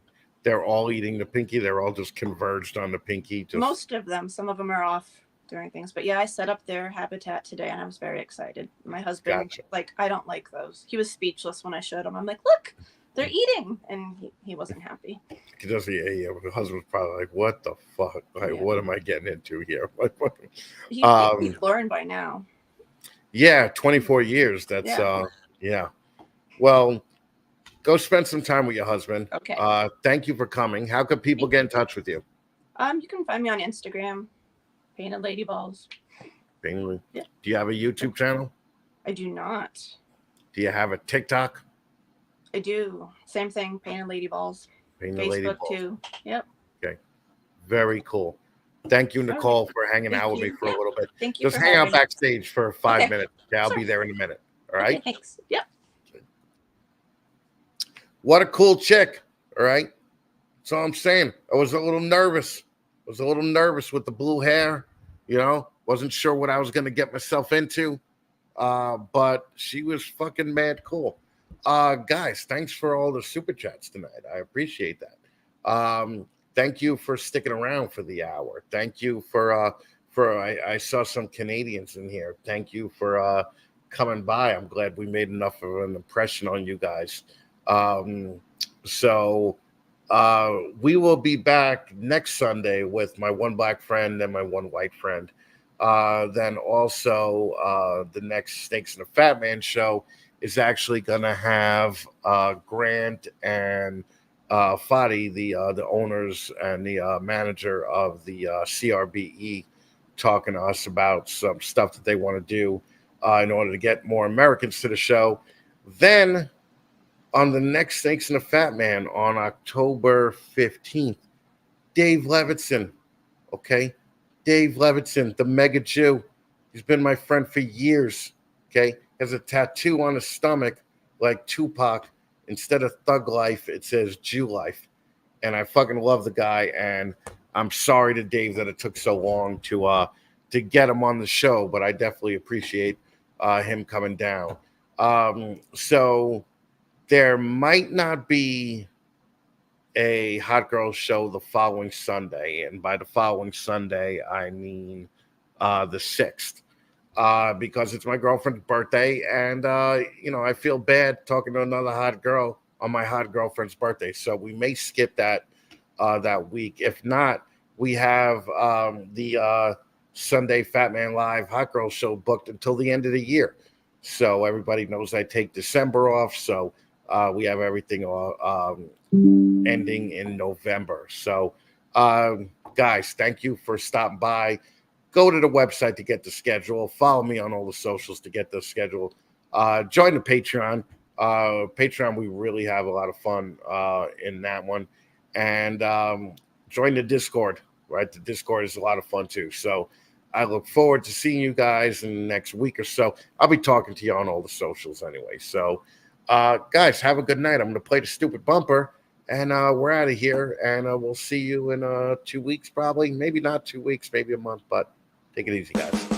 They're all eating the pinky. They're all just converged on the pinky. Just Most of them. Some of them are off doing things, but yeah, I set up their habitat today, and I was very excited. My husband, gotcha. like, I don't like those. He was speechless when I showed him. I'm like, look, they're eating, and he wasn't happy. He does the yeah, my husband's probably like, "What the fuck? Like, Yeah. what am I getting into here?" Like, He'd um, learn by now. yeah, 24 years. That's Yeah. yeah. Well, go spend some time with your husband. Okay. Thank you for coming. How could people Thank get you. in touch with you? You can find me on Instagram, Painted Lady Balls. Bingley. Yeah. Do you have a YouTube channel? I do not. Do you have a TikTok? I do. Same thing, Painted Lady Balls. Being the lady Facebook balls. too. Yep. Okay, very cool. Thank you, All right. Nicole, for hanging Thank out with me you. for a Yep. little bit. Thank you Just for hang out having me. backstage for five Okay. minutes. Okay, I'll Sure. be there in a minute. All Okay. right. Thanks. Yep. What a cool chick. All right. That's all I'm saying. I was a little nervous. I was a little nervous with the blue hair. You know, wasn't sure what I was going to get myself into. But she was fucking mad cool. Guys, thanks for all the super chats tonight. I appreciate that. Thank you for sticking around for the hour. Thank you for I saw some Canadians in here. Thank you for coming by. I'm glad we made enough of an impression on you guys. Um, so we will be back next Sunday with my one black friend and my one white friend. Then also the next Snakes and the Fat Man show is actually going to have Grant and Fadi, the owners and the manager of the CRBE, talking to us about some stuff that they want to do in order to get more Americans to the show. Then on the next Snakes and the Fat Man on October 15th, Dave Levittson. Okay. Dave Levittson, the mega Jew. He's been my friend for years. Okay. Has a tattoo on his stomach like Tupac. Instead of Thug Life, it says Jew Life. And I fucking love the guy. And I'm sorry to Dave that it took so long to get him on the show, but I definitely appreciate him coming down. So there might not be a Hot Girls show the following Sunday. And by the following Sunday, I mean the 6th. Because it's my girlfriend's birthday, and I feel bad talking to another hot girl on my hot girlfriend's birthday, so we may skip that week. If not, we have the Sunday Fatman Live Hot Girl Show booked until the end of the year. So everybody knows I take December off, so we have everything ending in November. So, guys, thank you for stopping by. Go to the website to get the schedule. Follow me on all the socials to get the schedule. Join the Patreon. Patreon, we really have a lot of fun in that one. And join the Discord, right? The Discord is a lot of fun too. So I look forward to seeing you guys in the next week or so. I'll be talking to you on all the socials anyway. So, guys, have a good night. I'm going to play the stupid bumper. And we're out of here. And we'll see you in 2 weeks, probably. Maybe not 2 weeks, maybe a month, but take it easy, guys.